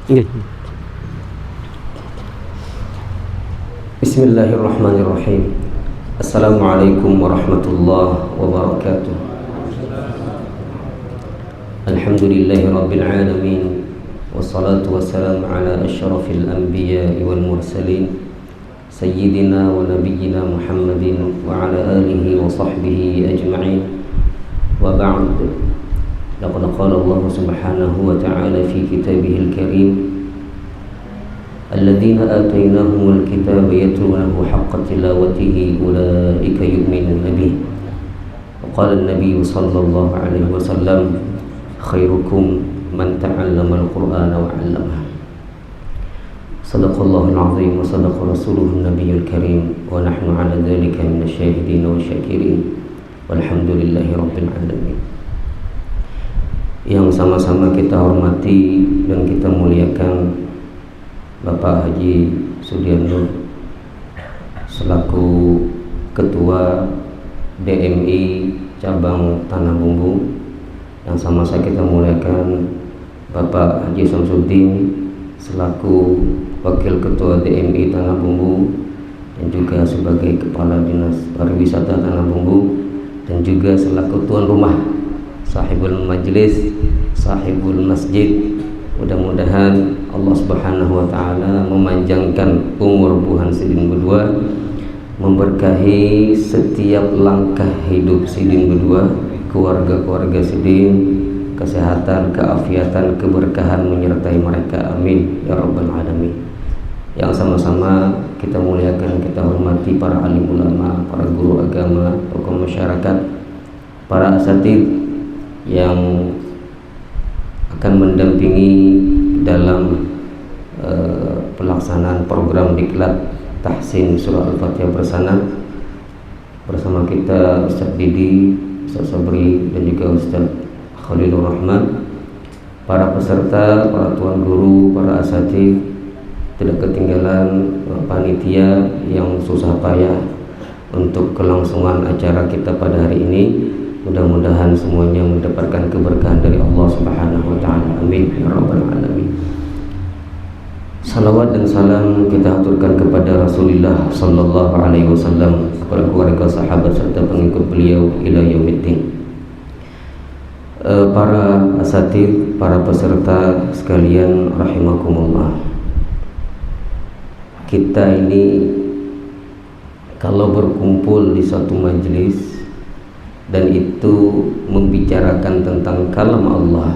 Nggih. Bismillahirrahmanirrahim. Assalamualaikum warahmatullahi wabarakatuh. Alhamdulillahi rabbil alamin. Wassalatu wassalamu ala asyrafil anbiya'i wal mursalin sayyidina wa nabiyyina Muhammadin wa ala alihi wa sahbihi ajma'in. Wa ba'd. Laqad qala Allah subhanahu wa ta'ala fi kitabihil karim alladzina atainahumul kitaba yatlunahu haqqa tilawatihi ulaika yu'minuna bih. Wa qala an-nabiy sallallahu alaihi wasallam khairukum man ta'allama al-Qur'ana wa 'allamahu. Sadaqallahul 'azim wa sadaqa rasuluhun nabiyyul karim wa nahnu 'ala dzalika minasyahidin wa syakirin walhamdulillahi rabbil alamin. Yang sama-sama kita hormati dan kita muliakan Bapak Haji Sudiano selaku Ketua DMI Cabang Tanah Bumbu. Yang sama-sama kita muliakan Bapak Haji Samsuddin selaku Wakil Ketua DMI Tanah Bumbu dan juga sebagai Kepala Dinas Pariwisata Tanah Bumbu dan juga selaku tuan rumah sahibul majlis, sahibul masjid. Mudah-mudahan Allah Subhanahu wa taala memanjangkan umur Bu Hansidin berdua, memberkahi setiap langkah hidup Sidin berdua, keluarga-keluarga Sidin, kesehatan, keafiatan, keberkahan menyertai mereka, amin ya rabbal alamin. Yang sama-sama kita muliakan, kita hormati para alim ulama, para guru agama, tokoh masyarakat, para asatidz yang akan mendampingi dalam pelaksanaan program diklat tahsin surah Al-Fatihah bersama kita Ustaz Didi, Ustaz Sabri dan juga Ustaz Khalilur Rahman, para peserta, para tuan guru, para asatidz, tidak ketinggalan panitia yang susah payah untuk kelangsungan acara kita pada hari ini. Mudah-mudahan semuanya mendapatkan keberkahan dari Allah Subhanahu wa taala. Amin ya rabbal alamin. Salawat dan salam kita aturkan kepada Rasulullah sallallahu alaihi wasallam, kepada keluarga, sahabat serta pengikut beliau ila yaumiddin. Para asatidz, para peserta sekalian rahimakumullah. Kita ini kalau berkumpul di suatu majelis dan itu membicarakan tentang kalam Allah,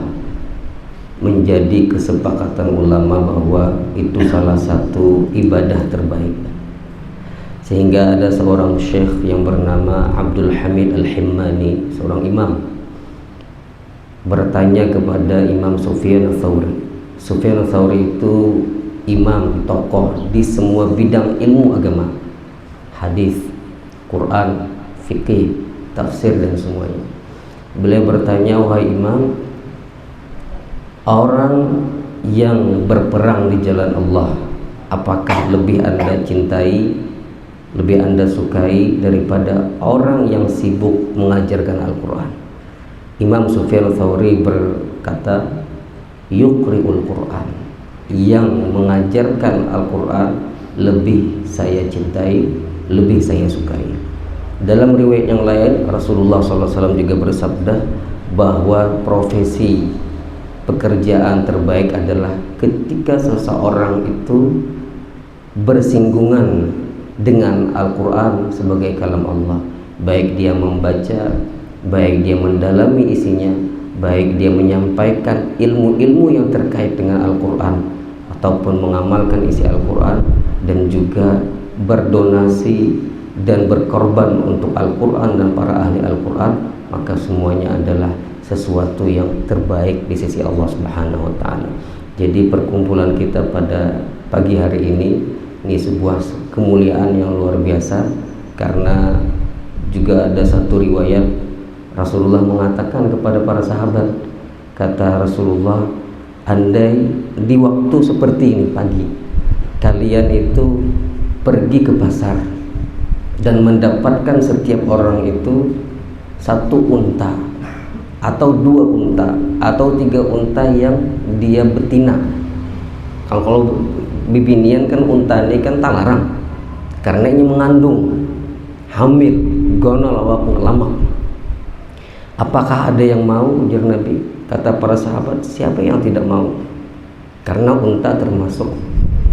menjadi kesepakatan ulama bahwa itu salah satu ibadah terbaik. Sehingga ada seorang syekh yang bernama Abdul Hamid Al-Himmani, seorang imam, bertanya kepada Imam Sufyan Ats-Tsauri. Sufyan Ats-Tsauri itu imam, tokoh di semua bidang ilmu agama, hadis, Quran, fikih, tafsir dan semuanya. Beliau bertanya, wahai imam, orang yang berperang di jalan Allah, apakah lebih anda cintai, lebih anda sukai daripada orang yang sibuk mengajarkan Al-Quran? Imam Sufyan Ats-Tsauri berkata, yuqri'ul Quran, yang mengajarkan Al-Quran lebih saya cintai, lebih saya sukai. Dalam riwayat yang lain, Rasulullah SAW juga bersabda bahwa profesi pekerjaan terbaik adalah ketika seseorang itu bersinggungan dengan Al-Quran sebagai kalam Allah, baik dia membaca, baik dia mendalami isinya, baik dia menyampaikan ilmu-ilmu yang terkait dengan Al-Quran ataupun mengamalkan isi Al-Quran, dan juga berdonasi dan berkorban untuk Al-Quran dan para ahli Al-Quran, maka semuanya adalah sesuatu yang terbaik di sisi Allah Subhanahu wa taala. Jadi perkumpulan kita pada pagi hari ini sebuah kemuliaan yang luar biasa, karena juga ada satu riwayat Rasulullah mengatakan kepada para sahabat, kata Rasulullah, andai di waktu seperti ini pagi kalian itu pergi ke pasar dan mendapatkan setiap orang itu satu unta atau dua unta atau tiga unta yang dia betina, Kalau bibinian kan unta ini kan talarang karena ini mengandung, hamil, gonol awak lama. Apakah ada yang mau? Ujar Nabi. Kata para sahabat, siapa yang tidak mau? Karena unta termasuk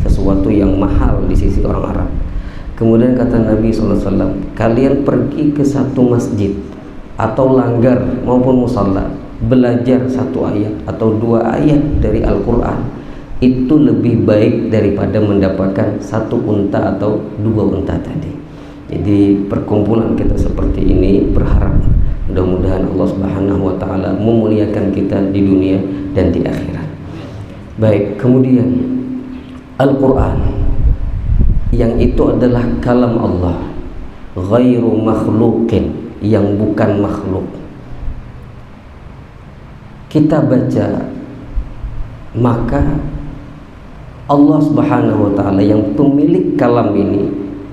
sesuatu yang mahal di sisi orang Arab. Kemudian kata Nabi SAW, kalian pergi ke satu masjid atau langgar maupun musalla, belajar satu ayat atau dua ayat dari Al-Quran, itu lebih baik daripada mendapatkan satu unta atau dua unta tadi. Jadi perkumpulan kita seperti ini, berharap mudah-mudahan Allah Subhanahu wa taala memuliakan kita di dunia dan di akhirat. Baik, kemudian Al-Qur'an yang itu adalah kalam Allah, ghairu makhluqin, yang bukan makhluk. Kita baca, maka Allah Subhanahu wa taala yang pemilik kalam ini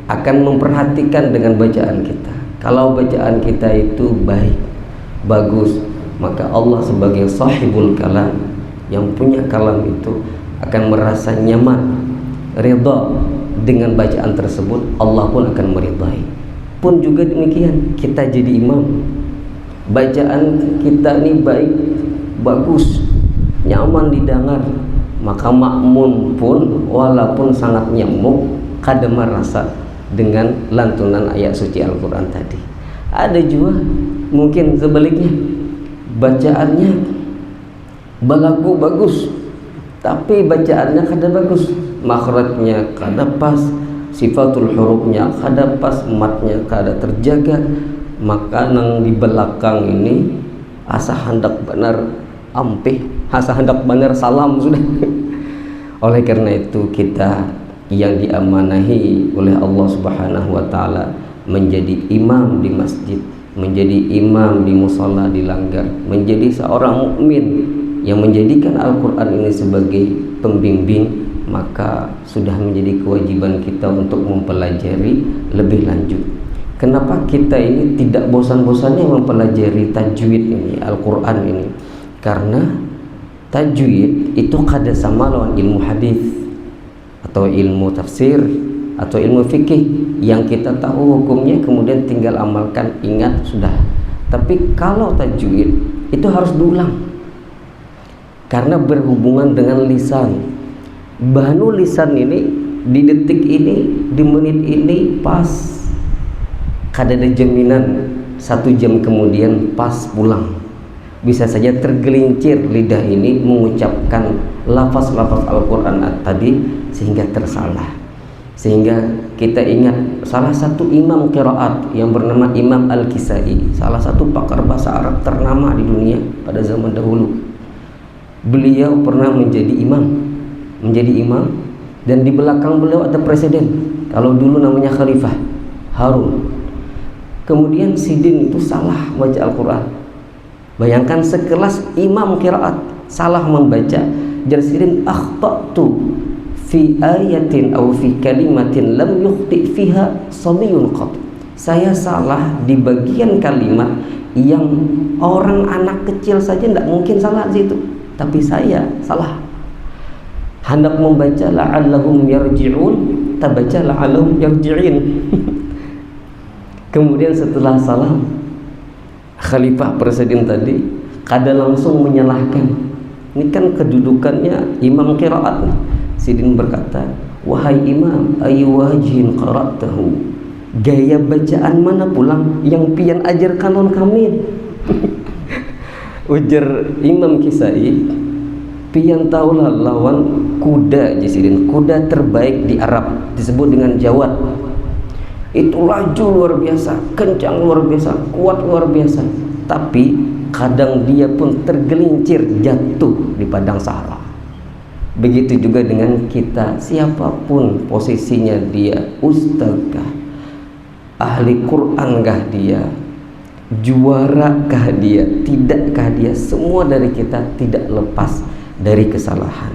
akan memperhatikan dengan bacaan kita. Kalau bacaan kita itu baik, bagus, maka Allah sebagai sahibul kalam, yang punya kalam itu, akan merasa nyaman, ridha dengan bacaan tersebut. Allah pun akan meridai. Pun juga demikian, kita jadi imam, bacaan kita ini baik, bagus, nyaman didengar, maka makmum pun walaupun sangat nyamuk kada merasa dengan lantunan ayat suci Al-Quran tadi. Ada juga mungkin sebaliknya, bacaannya balagu bagus, tapi bacaannya kada bagus, makhrajnya kada pas, sifatul hurufnya kada pas, matnya kada terjaga, maka nang di belakang ini asa hendak benar ampih, asa hendak benar salam sudah. Oleh karena itu kita yang diamanahi oleh Allah Subhanahu wa taala menjadi imam di masjid, menjadi imam di musalla, di langgar, menjadi seorang mukmin yang menjadikan Al-Qur'an ini sebagai pembimbing, maka sudah menjadi kewajiban kita untuk mempelajari lebih lanjut. Kenapa kita ini tidak bosan-bosannya mempelajari tajwid ini, Al-Qur'an ini? Karena tajwid itu kada sama lawan ilmu hadis atau ilmu tafsir atau ilmu fikih yang kita tahu hukumnya kemudian tinggal amalkan, ingat, sudah. Tapi kalau tajwid itu harus diulang karena berhubungan dengan lisan. Bahnu lisan ini di detik ini, di menit ini pas, kada ada jaminan 1 jam kemudian pas pulang. Bisa saja tergelincir lidah ini mengucapkan lafaz-lafaz Al-Quran tadi sehingga tersalah. Sehingga kita ingat salah satu imam qiraat yang bernama Imam Al-Kisai, salah satu pakar bahasa Arab ternama di dunia pada zaman dahulu. Beliau pernah menjadi imam dan di belakang beliau ada presiden. Kalau dulu namanya Khalifah Harun. Kemudian Sidin itu salah baca Al-Quran. Bayangkan sekelas imam qiraat salah membaca, jar Sidin, akhtatu fi ayatin aw fi kalimatin lam yukhti fiha sabiyun qat. Saya salah di bagian kalimat yang orang anak kecil saja tidak mungkin salah di situ, tapi saya salah. Hendak membaca la'allahum yarji'un, tabaca la'allahum yarji'in. Kemudian setelah salam, Khalifah presiden tadi kada langsung menyalahkan. Ini kan kedudukannya imam qiraat. Sidin berkata, wahai imam, ayu wajhin qara'tahu, gaya bacaan mana pulang yang pian ajarkan non kami? Ujar Imam Kisai, pian taulah lawan kuda Sidin, kuda terbaik di Arab disebut dengan jawad. Itu laju luar biasa, kencang luar biasa, kuat luar biasa, tapi kadang dia pun tergelincir jatuh di padang sahara. Begitu juga dengan kita, siapapun posisinya dia, ustadzkah, ahli Qur'ankah dia, juarakah dia, tidakkah dia, semua dari kita tidak lepas dari kesalahan.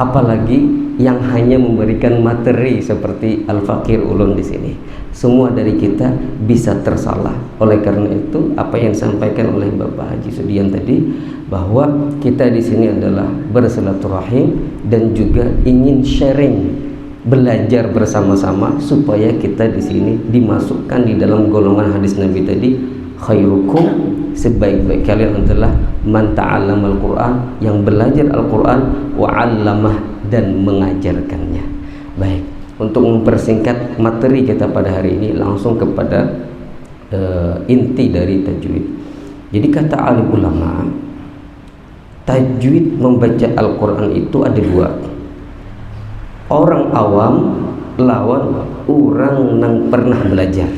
apalagi yang hanya memberikan materi seperti Al-Fakir Ulun di sini. Semua dari kita bisa tersalah. Oleh karena itu, apa yang disampaikan oleh Bapak Haji Sudian tadi, bahwa kita di sini adalah bersilaturahim dan juga ingin sharing, belajar bersama-sama supaya kita di sini dimasukkan di dalam golongan hadis Nabi tadi, khairukum, sebaik-baik kalian adalah man ta'allamal Qur'an, yang belajar Al-Qur'an, wa 'allamah, dan mengajarkannya. Baik, untuk mempersingkat materi kita pada hari ini, langsung kepada inti dari tajwid. Jadi kata alim ulama, tajwid membaca Al-Qur'an itu ada dua. Orang awam lawan orang nang pernah belajar.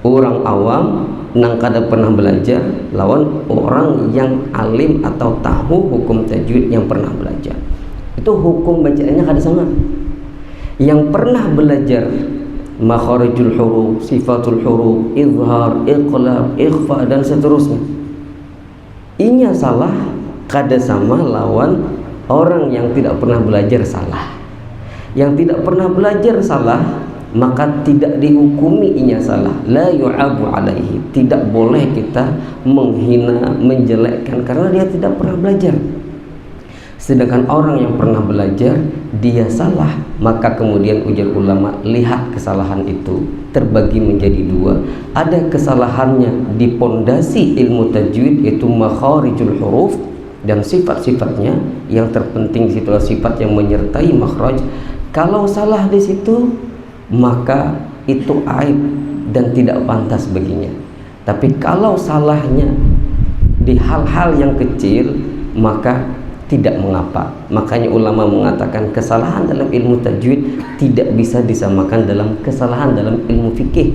Orang awam nang kada pernah belajar lawan orang yang alim atau tahu hukum tajwid yang pernah belajar. Itu hukum bacaannya kada sama. Yang pernah belajar makharijul huruf, sifatul huruf, izhar, iqlab, ikhfa, dan seterusnya, inya salah kada sama lawan orang yang tidak pernah belajar salah. Yang tidak pernah belajar salah, maka tidak dihukumi inya salah, la yu'abu alaihi, tidak boleh kita menghina, menjelekkan karena dia tidak pernah belajar. Sedangkan orang yang pernah belajar, dia salah, maka kemudian ujar ulama, lihat kesalahan itu terbagi menjadi dua. Ada kesalahannya di pondasi ilmu tajwid, yaitu makharijul huruf dan sifat-sifatnya. Yang terpenting situlah sifat yang menyertai makhraj. Kalau salah di situ, maka itu aib dan tidak pantas baginya. Tapi kalau salahnya di hal-hal yang kecil, maka tidak mengapa. Makanya ulama mengatakan kesalahan dalam ilmu tajwid tidak bisa disamakan dalam kesalahan dalam ilmu fikih.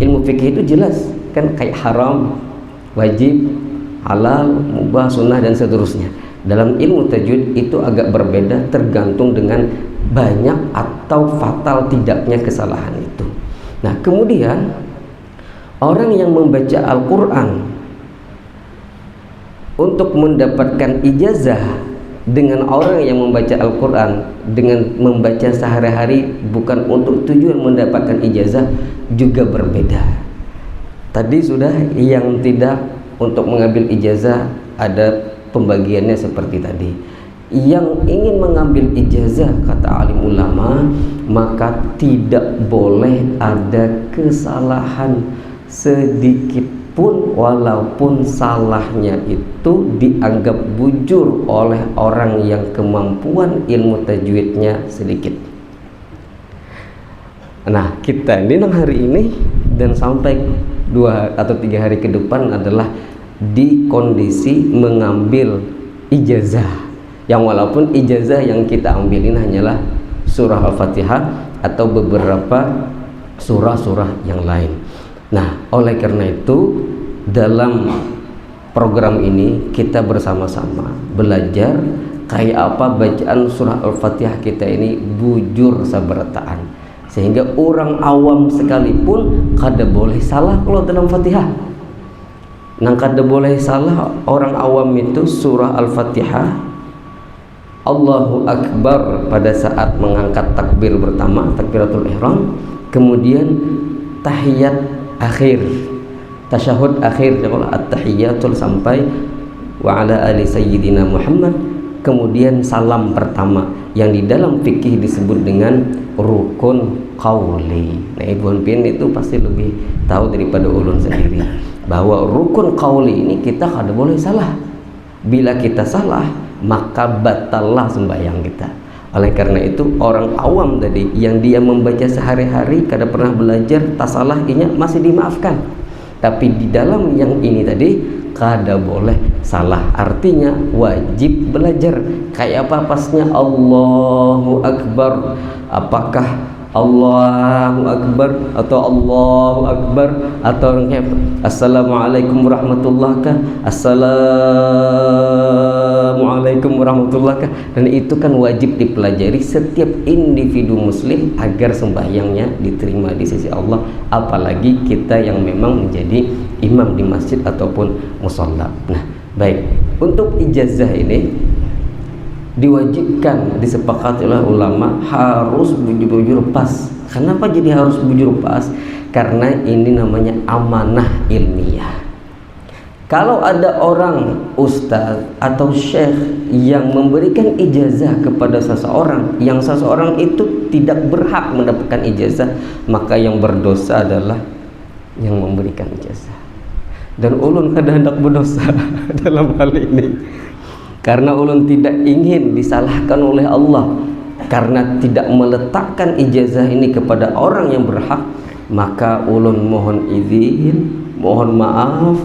Ilmu fikih itu jelas kan, kayak haram, wajib, halal, mubah, sunnah, dan seterusnya. Dalam ilmu tajwid itu agak berbeda, tergantung dengan banyak atau fatal tidaknya kesalahan itu. Nah, kemudian orang yang membaca Al-Quran untuk mendapatkan ijazah dengan orang yang membaca Al-Quran dengan membaca sehari-hari bukan untuk tujuan mendapatkan ijazah juga berbeda. Tadi sudah yang tidak untuk mengambil ijazah ada pembagiannya seperti tadi. Yang ingin mengambil ijazah, kata alim ulama, maka tidak boleh ada kesalahan sedikit pun, walaupun salahnya itu dianggap bujur oleh orang yang kemampuan ilmu tajwidnya sedikit. Nah, kita ini hari ini dan sampai 2 atau 3 hari ke depan adalah di kondisi mengambil ijazah, yang walaupun ijazah yang kita ambilin hanyalah surah Al-Fatihah atau beberapa surah-surah yang lain. Nah, oleh karena itu dalam program ini kita bersama-sama belajar kayak apa bacaan surah Al-Fatihah kita ini bujur sabarataan, sehingga orang awam sekalipun kada boleh salah kalau dalam Fatihah. Nang kada boleh salah orang awam itu surah Al-Fatihah, Allahu Akbar pada saat mengangkat takbir pertama, takbiratul ihram, kemudian tahiyat akhir, tasyahud akhir, at-tahiyatul sampai wa ala ali sayyidina Muhammad, kemudian salam pertama yang di dalam fikih disebut dengan rukun qauli. Nah, Ibu Pin itu pasti lebih tahu daripada ulun sendiri bahwa rukun qauli ini kita kada boleh salah. Bila kita salah, maka batallah sembahyang kita. Oleh karena itu orang awam tadi yang dia membaca sehari-hari kada pernah belajar, tak salah inya masih dimaafkan. Tapi di dalam yang ini tadi kada boleh salah, artinya wajib belajar. Kayak apa pasnya Allahu Akbar, apakah Allahu Akbar atau Allahu Akbar atau Assalamualaikum warahmatullahi wabarakatuh, Assalamualaikum warahmatullahi wabarakatuh. Dan itu kan wajib dipelajari setiap individu muslim agar sembahyangnya diterima di sisi Allah, apalagi kita yang memang menjadi imam di masjid ataupun musalla. Nah, baik, untuk ijazah ini diwajibkan, disepakati oleh ulama harus bujur-bujur pas. Kenapa jadi harus bujur pas? Karena ini namanya amanah ilmiah. Kalau ada orang ustaz atau syekh yang memberikan ijazah kepada seseorang yang seseorang itu tidak berhak mendapatkan ijazah, maka yang berdosa adalah yang memberikan ijazah. Dan ulun kada hendak berdosa dalam hal ini, karena ulun tidak ingin disalahkan oleh Allah karena tidak meletakkan ijazah ini kepada orang yang berhak. Maka ulun mohon izin, mohon maaf,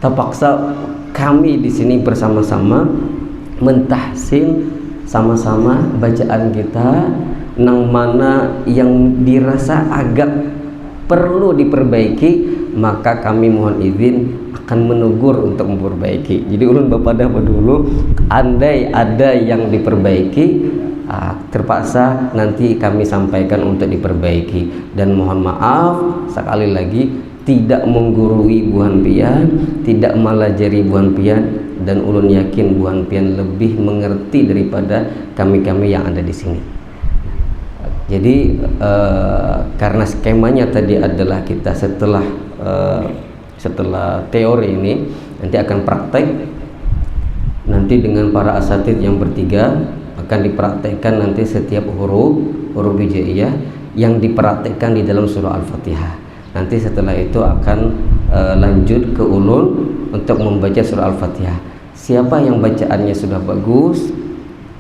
terpaksa kami di sini bersama-sama mentahsin sama-sama bacaan kita nang mana yang dirasa agak perlu diperbaiki, maka kami mohon izin akan menegur untuk memperbaiki. Jadi ulun bapak dah dulu, andai ada yang diperbaiki, terpaksa nanti kami sampaikan untuk diperbaiki. Dan mohon maaf sekali lagi, tidak menggurui Buhan Pian, tidak melajari Buhan Pian, dan ulun yakin Buhan Pian lebih mengerti daripada kami-kami yang ada di sini. Jadi karena skemanya tadi adalah kita setelah teori ini nanti akan praktek, nanti dengan para asatidz yang bertiga akan dipraktekkan nanti setiap huruf hijaiyah yang dipraktekkan di dalam surah Al-Fatihah. Nanti setelah itu akan lanjut ke ulun untuk membaca surah Al-Fatihah. Siapa yang bacaannya sudah bagus,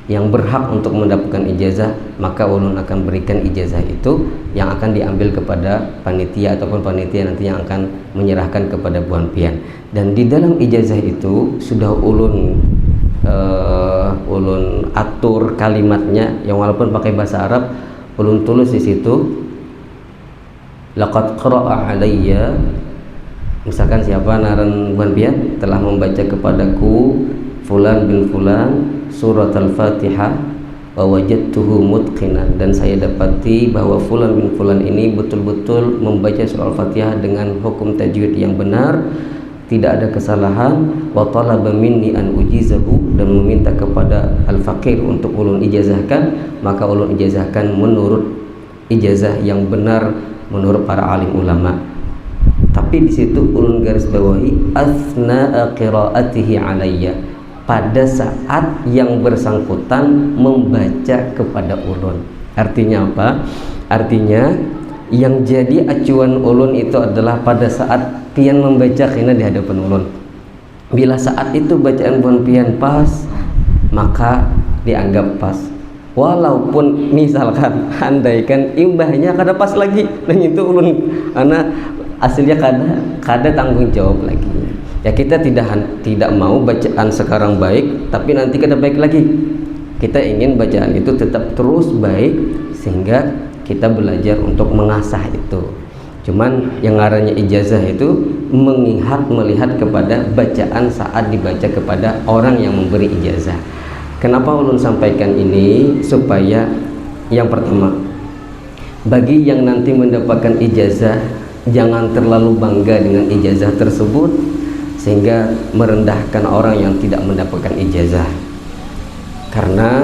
yang berhak untuk mendapatkan ijazah, maka ulun akan berikan ijazah itu yang akan diambil kepada panitia ataupun panitia nanti yang akan menyerahkan kepada Buhan Pian. Dan di dalam ijazah itu sudah ulun atur kalimatnya, yang walaupun pakai bahasa Arab, ulun tulis di situ laqad qara'a alayya, misalkan siapa naran Buhan Pian telah membaca kepadaku fulan bin fulan surat Al-Fatihah wa wajadtuhu mutqinan, dan saya dapati bahwa fulan bin fulan ini betul-betul membaca surah Al-Fatihah dengan hukum tajwid yang benar, tidak ada kesalahan. Wa talaba minni an ujizahu, dan meminta kepada al-faqir untuk ulun ijazahkan, maka ulun ijazahkan menurut ijazah yang benar menurut para alim ulama. Tapi di situ ulun garis bawahi asna qiraatihi alayya, pada saat yang bersangkutan membaca kepada ulun. Artinya apa? Artinya yang jadi acuan ulun itu adalah pada saat pian membaca kena di hadapan ulun. Bila saat itu bacaan Buhan Pian pas, maka dianggap pas. Walaupun misalkan andaikan imbahnya kada pas lagi, dan itu ulun karena aslinya kada tanggung jawab lagi. Ya kita tidak mau bacaan sekarang baik tapi nanti kada baik lagi. Kita ingin bacaan itu tetap terus baik sehingga kita belajar untuk mengasah itu. Cuman yang ngarannya ijazah itu melihat kepada bacaan saat dibaca kepada orang yang memberi ijazah. Kenapa ulun sampaikan ini? Supaya yang pertama, bagi yang nanti mendapatkan ijazah, jangan terlalu bangga dengan ijazah tersebut sehingga merendahkan orang yang tidak mendapatkan ijazah. Karena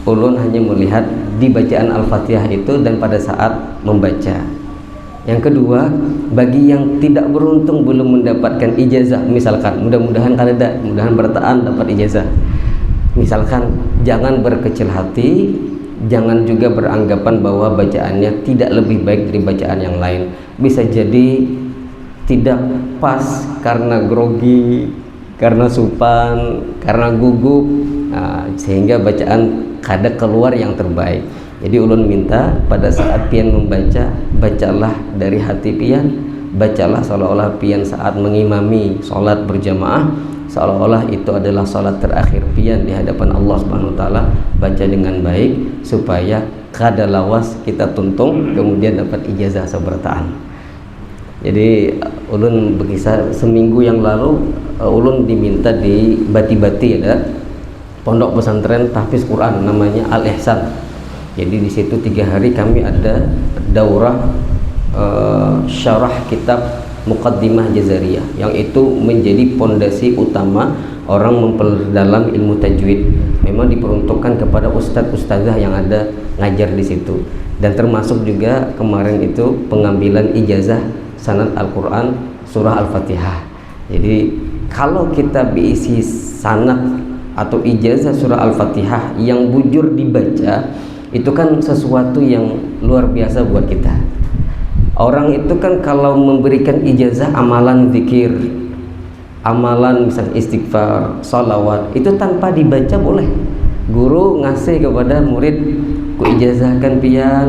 ulun hanya melihat di bacaan Al-Fatihah itu dan pada saat membaca. Yang kedua, bagi yang tidak beruntung belum mendapatkan ijazah, misalkan mudah-mudahan bertahan dapat ijazah. Misalkan jangan berkecil hati, jangan juga beranggapan bahwa bacaannya tidak lebih baik dari bacaan yang lain. Bisa jadi tidak pas karena grogi, karena supan, karena gugup, sehingga bacaan kada keluar yang terbaik. Jadi ulun minta pada saat pian membaca, bacalah dari hati pian, bacalah seolah-olah pian saat mengimami sholat berjamaah, seolah-olah itu adalah sholat terakhir pian di hadapan Allah Subhanahu wa taala. Baca dengan baik supaya kada lawas kita tuntung kemudian dapat ijazah sebertaan. Jadi ulun berkisah seminggu yang lalu, ulun diminta di Bati-Bati, ada pondok pesantren tahfiz Quran namanya Al-Ihsan. Jadi di situ 3 hari kami ada daurah syarah kitab Muqaddimah Jazariyah, yang itu menjadi pondasi utama orang memperdalam ilmu tajwid. memang diperuntukkan kepada ustadz-ustadzah yang ada ngajar di situ, dan termasuk juga kemarin itu pengambilan ijazah sanad Al-Quran surah Al-Fatihah. Jadi kalau kita berisi sanad atau ijazah surah Al-Fatihah yang bujur dibaca, itu kan sesuatu yang luar biasa buat kita. Orang itu kan kalau memberikan ijazah amalan zikir, amalan misalnya istighfar, salawat, itu tanpa dibaca boleh. Guru ngasih kepada murid, ku ijazahkan pian,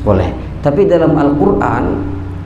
boleh. Tapi dalam Al-Quran,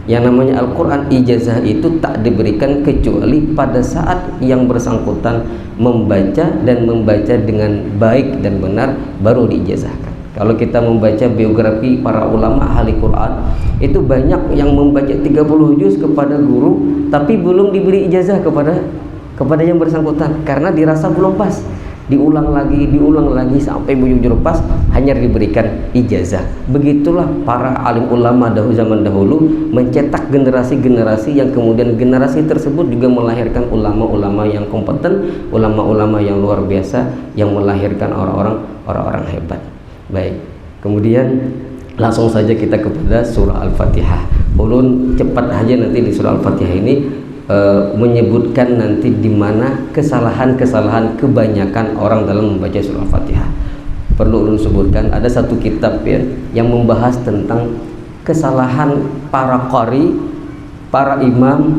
yang namanya Al-Quran, ijazah itu tak diberikan kecuali pada saat yang bersangkutan membaca, dan membaca dengan baik dan benar baru diijazahkan. Kalau kita membaca biografi para ulama ahli Quran, itu banyak yang membaca 30 juz kepada guru tapi belum diberi ijazah kepada yang bersangkutan karena dirasa belum pas. Diulang lagi sampai bujur pas, hanya diberikan ijazah. Begitulah para alim ulama zaman dahulu mencetak generasi-generasi yang kemudian generasi tersebut juga melahirkan ulama-ulama yang kompeten, ulama-ulama yang luar biasa, yang melahirkan orang-orang hebat. Baik, kemudian langsung saja kita kepada surah Al-Fatihah. Ulun cepat aja nanti di surah Al-Fatihah ini menyebutkan nanti di mana kesalahan-kesalahan kebanyakan orang dalam membaca surah Al-Fatihah. Perlu ulun sebutkan, ada satu kitab ya yang membahas tentang kesalahan para qari, para imam,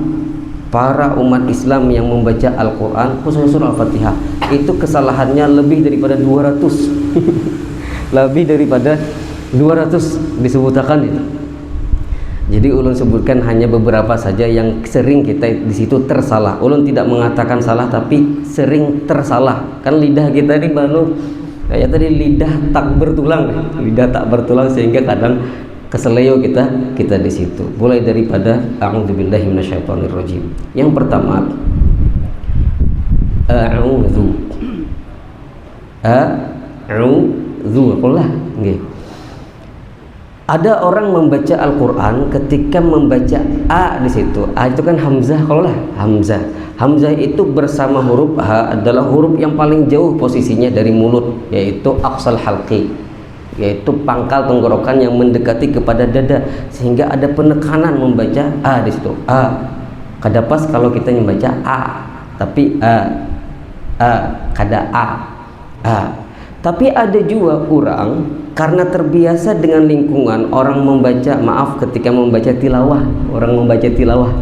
para umat Islam yang membaca Al-Quran, khususnya surah Al-Fatihah. Itu kesalahannya lebih daripada 200 lebih daripada 200 disebutkan itu. Jadi ulun sebutkan hanya beberapa saja yang sering kita di situ tersalah. Ulun tidak mengatakan salah, tapi sering tersalah. Kan lidah kita ini baru kayak tadi lidah tak bertulang sehingga kadang keseleo kita di situ. Mulai daripada a'udzubillahi minasyaitonirrajim. Yang pertama, a'udzu nggih. Ada orang membaca Al-Quran ketika membaca A di situ. A itu kan hamzah, kalau lah hamzah. Hamzah itu bersama huruf H adalah huruf yang paling jauh posisinya dari mulut, yaitu aqsal halqi, yaitu pangkal tenggorokan yang mendekati kepada dada, sehingga ada penekanan membaca A di situ. A. Kada pas kalau kita membaca A, tapi A. Kada A. Tapi ada juga orang karena terbiasa dengan lingkungan orang membaca, ketika membaca tilawah, orang membaca tilawah,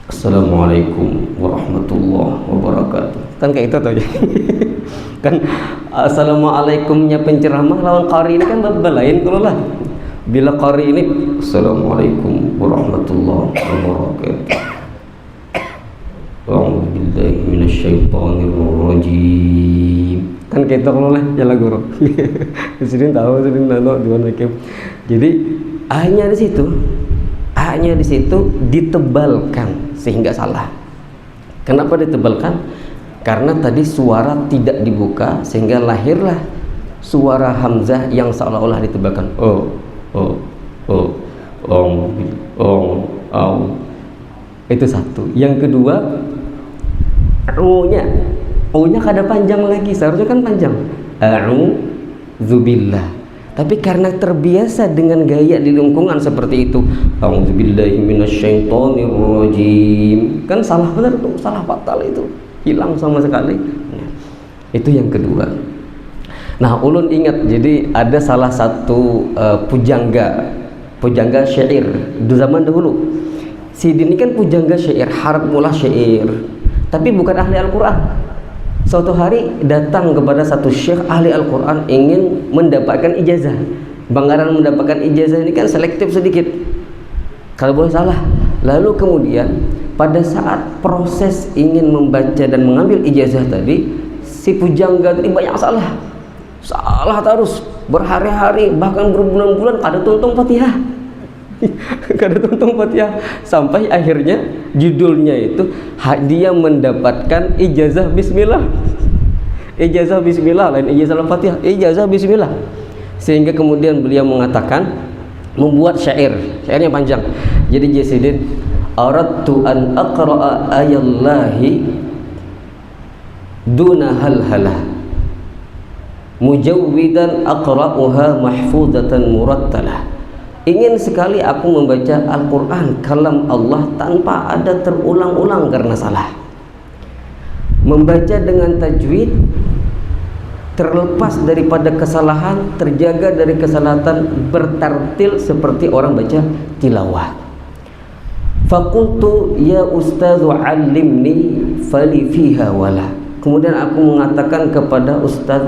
Assalamualaikum warahmatullahi wabarakatuh, kan kayak itu tuh ya. Kan Assalamualaikumnya penceramah lawan qari ini kan lain. Kalau lah bila qari ini Assalamualaikum warahmatullahi wabarakatuh, a'udzubillahi minasyaitonirrajim, kan kita kalau lah jalan guru. Sering tahu gimana. Jadi A-nya di situ ditebalkan sehingga salah. Kenapa ditebalkan? Karena tadi suara tidak dibuka sehingga lahirlah suara hamzah yang seolah-olah ditebalkan. Itu satu. Yang kedua, O-nya kada panjang lagi, seharusnya kan panjang. A'udzubillah. Tapi karena terbiasa dengan gaya di lingkungan seperti itu, a'udzubillahi minasyaitonirrajim, kan salah benar tuh, salah fatal itu, hilang sama sekali. Itu yang kedua. Nah, ulun ingat, jadi ada salah satu pujangga syair di zaman dahulu. Si ini kan pujangga syair, harap mula syair, tapi bukan ahli Al-Quran. Suatu hari datang kepada satu syekh ahli Al-Quran ingin mendapatkan ijazah. Banggaran mendapatkan ijazah ini kan selektif sedikit, kalau boleh salah. Lalu kemudian pada saat proses ingin membaca dan mengambil ijazah tadi, si pujangga tadi banyak salah terus berhari-hari, bahkan berbulan-bulan kada tuntung Fatihah. Sampai akhirnya judulnya itu dia mendapatkan ijazah bismillah. Ijazah bismillah lain ijazah Al-Fatihah, ijazah bismillah. Sehingga kemudian beliau mengatakan, membuat syairnya panjang. Jadi Jasidin, aradtu an aqra'a ayallahi duna halhalah mujawwidan aqra'uha mahfuzatan murattalah. Ingin sekali aku membaca Al-Quran, kalam Allah, tanpa ada terulang-ulang karena salah. Membaca dengan tajwid, terlepas daripada kesalahan, terjaga dari kesalahan, bertartil seperti orang baca tilawah. Faqultu ya ustadzu 'allimni fali fiha wala. Kemudian aku mengatakan kepada ustaz,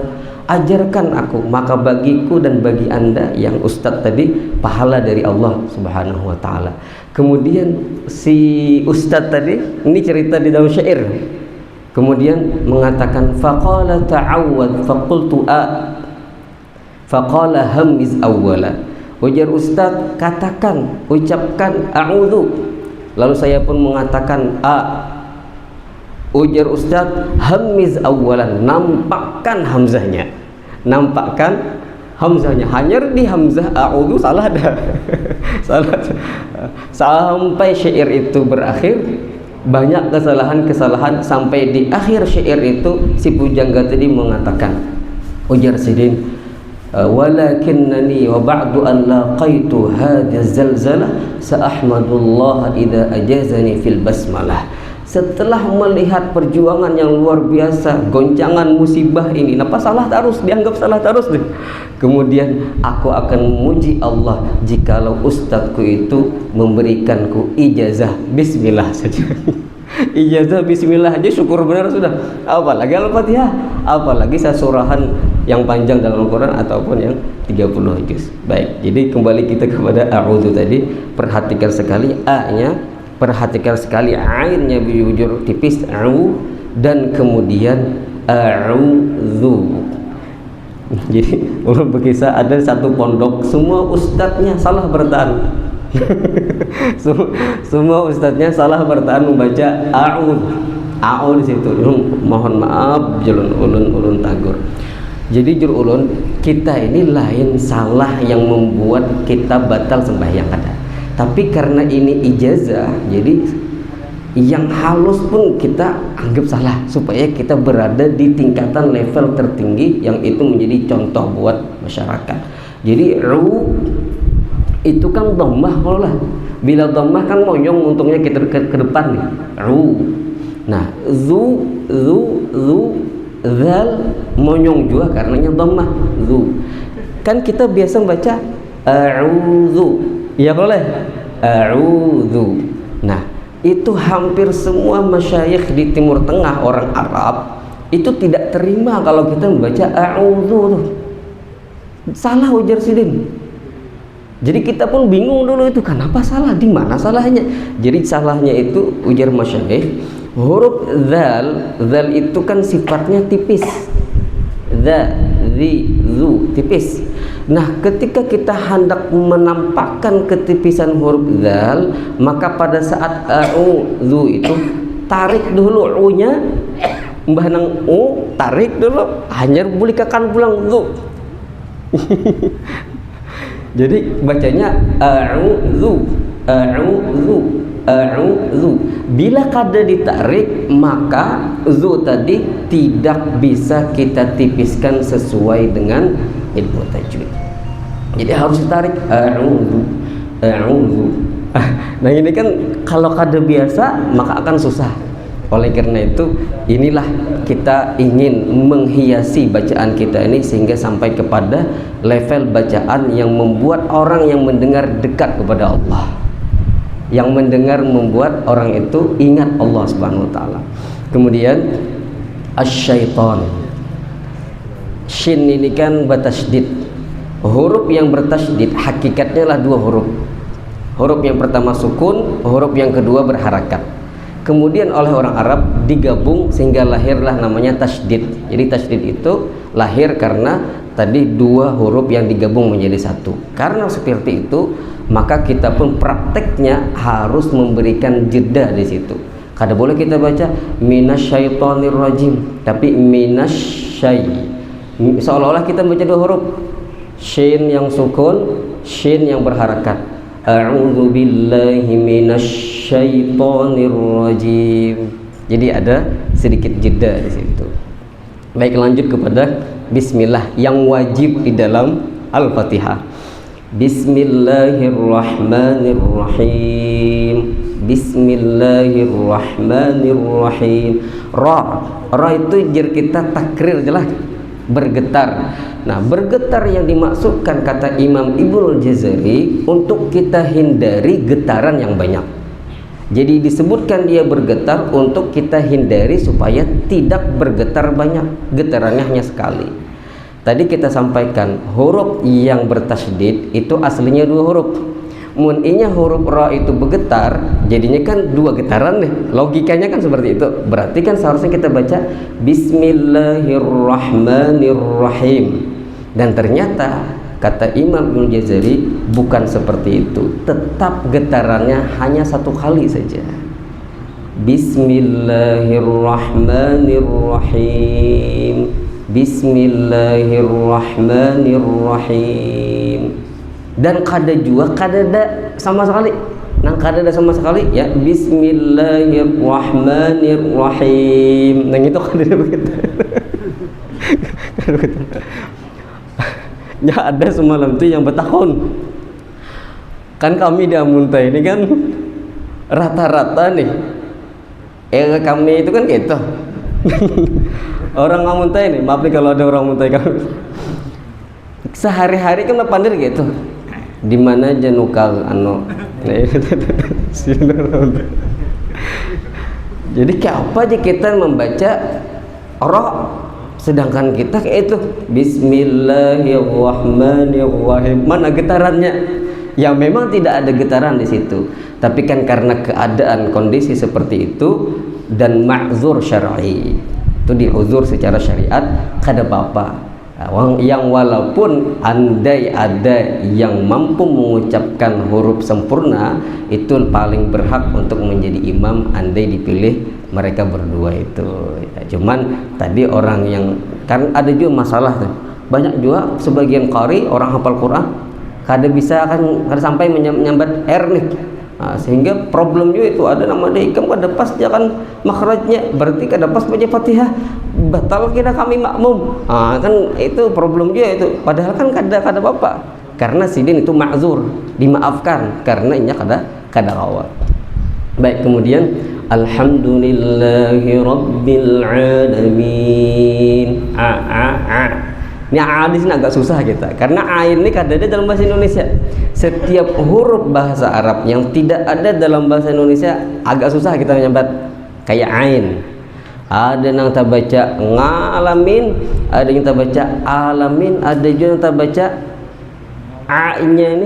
ajarkan aku, maka bagiku dan bagi anda yang ustaz tadi pahala dari Allah Subhanahu wa taala. Kemudian si ustaz tadi, ini cerita di dalam syair, kemudian mengatakan faqala ta'awwad faqultu a faqala hamiz awwala. Ujar ustaz, katakan, ucapkan a'udzu. Lalu saya pun mengatakan a. Ujar ustaz, hamiz awwalan, nampakkan hamzahnya. Nampakkan hamzahnya. Hanya di hamzah a'udzu salah dah. Salah. Sampai syair itu berakhir, banyak kesalahan-kesalahan, sampai di akhir syair itu si pujangga tadi mengatakan, ujar Sidin, walakinnani wa ba'du an laqaitu hadhihi zalzalah sa'ahmadullah idza ajazani fil basmalah. Setelah melihat perjuangan yang luar biasa, goncangan musibah ini, napa salah terus, dianggap salah terus deh. Kemudian aku akan memuji Allah jikalau ustadzku itu memberikanku ijazah bismillah saja. Ijazah bismillah aja syukur benar sudah. Apalagi Al-Fatihah, apalagi sasurahan yang panjang dalam Al-Quran ataupun yang 30 juz. Baik, jadi kembali kita kepada a'udzu tadi. Perhatikan sekali a-nya, perhatikan sekali ainnya bujur tipis au, dan kemudian a'udzu. Jadi ulun berkisah ada satu pondok, semua ustadznya salah bertahan. Semua ustadznya salah bertahan membaca a'ud di situ. Mohon maaf ulun tagur. Jadi jur ulun, kita ini lain salah yang membuat kita batal sembahyang ada. Tapi karena ini ijazah, jadi yang halus pun kita anggap salah, supaya kita berada di tingkatan level tertinggi yang itu menjadi contoh buat masyarakat. Jadi ru itu kan dhammah, kalau lah bila dhammah kan monyong, untungnya kita ke depan nih, ru. Nah zu zal monyong juga karenanya dhammah zu. Kan kita biasa baca a'udzu, ya boleh a'udzu. Nah itu hampir semua masyayikh di Timur Tengah, orang Arab itu tidak terima kalau kita membaca a'udzu. Salah, ujar Sidin. Jadi kita pun bingung dulu, itu kenapa salah, di mana salahnya. Jadi salahnya itu, ujar masyayikh, huruf zal itu kan sifatnya tipis, zu tipis. Nah ketika kita hendak menampakkan ketipisan huruf zal, maka pada saat a'udzu itu tarik dulu u-nya, mbah nang u, tarik dulu, hanya bulikakan pulang zu. Jadi bacanya a'udzu. Bila kada ditarik, maka zu tadi tidak bisa kita tipiskan sesuai dengan ilmu tajwid. Jadi harus ditarik a'udzu. Nah ini kan kalau kada biasa maka akan susah. Oleh karena itu, inilah kita ingin menghiasi bacaan kita ini sehingga sampai kepada level bacaan yang membuat orang yang mendengar dekat kepada Allah, yang mendengar membuat orang itu ingat Allah Subhanahu wa taala. Kemudian asyaiton, shin ini kan bertasydid. Huruf yang bertasydid hakikatnya lah dua huruf. Huruf yang pertama sukun, huruf yang kedua berharakat. Kemudian oleh orang Arab digabung sehingga lahirlah namanya tasydid. Jadi tasydid itu lahir karena tadi dua huruf yang digabung menjadi satu. Karena seperti itu, maka kita pun prakteknya harus memberikan jeda di situ. Kada boleh kita baca minasyaitonir rajim, tapi minasyai. Seolah-olah kita baca dua huruf. Shin yang sukun, shin yang berharakat. A'udzu billahi minasyaitonir rajim. Jadi ada sedikit jeda di situ. Baik, lanjut kepada bismillah yang wajib di dalam Al-Fatihah. Bismillahirrahmanirrahim. Bismillahirrahmanirrahim. Ra itu jir kita takrir jelas, bergetar. Nah, bergetar yang dimaksudkan kata Imam Ibnul Jazari untuk kita hindari getaran yang banyak. Jadi disebutkan dia bergetar untuk kita hindari supaya tidak bergetar banyak, getarannya hanya sekali. Tadi kita sampaikan huruf yang bertasydid itu aslinya 2 huruf. Mun'inya huruf ra itu bergetar, jadinya kan 2 getaran nih. Logikanya kan seperti itu. Berarti kan seharusnya kita baca Bismillahirrahmanirrahim. Dan ternyata kata Imam Ibnul Jazari bukan seperti itu. Tetap getarannya hanya 1 kali saja. Bismillahirrahmanirrahim. Bismillahirrahmanirrahim. Dan kada juga kada ada sama sekali. Nang kada ada sama sekali ya Bismillahirrahmanirrahim. Nang itu kada ada begitu. Ya ada semalam tuh yang bertahun. Kan kami di Amuntai ini kan rata-rata nih. Kami itu kan gitu. Orang Amuntai nih, maaf nih kalau ada orang Amuntai kami. Sehari-hari kan pandir gitu. Di mana aja nukal Jadi kayak apa aja kita membaca roh, sedangkan kita kayak itu Bismillahirrahmanirrahim. Mana getarannya? Ya memang tidak ada getaran di situ. Tapi kan karena keadaan kondisi seperti itu dan ma'zur syar'i, itu diuzur secara syariat, kada apa-apa. Yang walaupun andai ada yang mampu mengucapkan huruf sempurna, itu paling berhak untuk menjadi imam andai dipilih mereka berdua itu ya. Cuman tadi orang yang kan ada juga masalah tuh. Banyak juga sebagian qari orang hafal Quran kada bisa kan kada sampai menyambat R nih. Nah, sehingga problem juga itu ada nama dia ikam kada pas dia kan makhrajnya, berarti kada pas baca Fatihah, batal kira kami makmum. Nah, kan itu problem juga itu. Padahal kan kada apa-apa. Karena sidin itu ma'zur, dimaafkan karena ini kada kawat. Baik, kemudian Alhamdulillahi Rabbil Alamin. Ini A di sini agak susah kita, karena A ini kada ada dalam bahasa Indonesia. Setiap huruf bahasa Arab yang tidak ada dalam bahasa Indonesia agak susah kita menyambat. Kayak ain, ada yang kita baca ngalamin, ada yang kita baca alamin, ada juga yang kita baca A-nya ini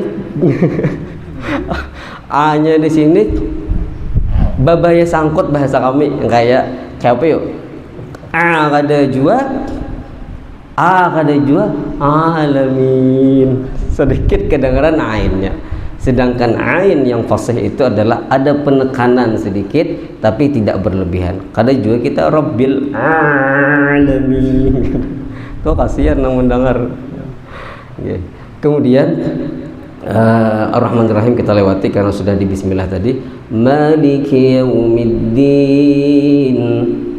A-nya di sini babaya sangkut bahasa kami yang kayak apa yuk? A kada juga, A kada juga, alamin. Sedikit kedengaran ainnya. Sedangkan ain yang fasih itu adalah ada penekanan sedikit tapi tidak berlebihan. Kadang juga kita Rabbil Alamin. Tuh kasihan yang mendengar. Okay. Kemudian Ar-Rahmanir-Rahim kita lewati karena sudah di bismillah tadi. Maliki yaumiddin.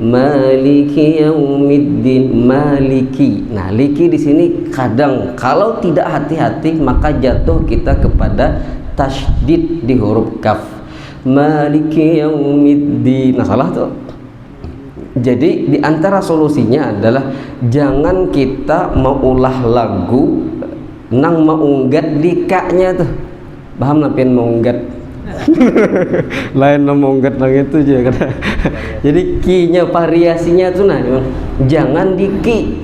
Maliki yaumiddin. Maliki. Nah, liki di sini kadang kalau tidak hati-hati maka jatuh kita kepada tasydid di huruf kaf. Maliki yaumiddin. Nah, salah tuh. Jadi di antara solusinya adalah jangan kita maulah lagu nang maunggat di kaknya tuh. Paham napin maunggat? Lain nang maunggat nang itu aja kan. Jadi ki-nya variasinya tuh nah, jangan di ki.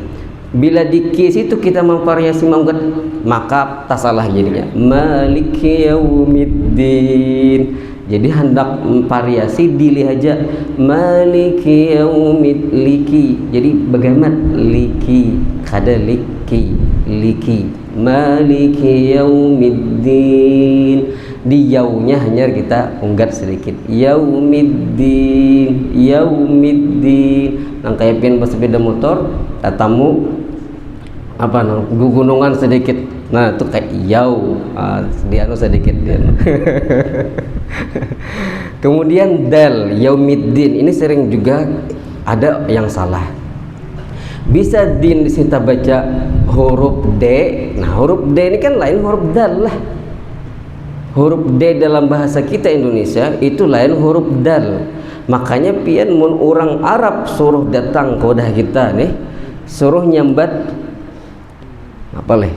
Bila di ki situ kita memvariasi maunggat maka tak salah jadinya. Maliki yaumiddin. Jadi hendak variasi dilihat aja Maliki yaumidliki. Jadi bagaimana liki kada liki liki Maliki yaumiddin. Di yaunya hanya kita unggat sedikit yaumiddin yaumiddin. Nang kayak pian bersepeda motor tatamu apa nang gunungan sedikit. Nah itu kayak yau dia sedikit dia. Kemudian dal yaumiddin ini sering juga ada yang salah. Bisa din di sini kita baca huruf D. Nah, huruf D ini kan lain huruf dal lah. Huruf D dalam bahasa kita Indonesia itu lain huruf dal. Makanya pian mun orang Arab suruh datang ke wadah kita nih, suruh nyambat apa leh?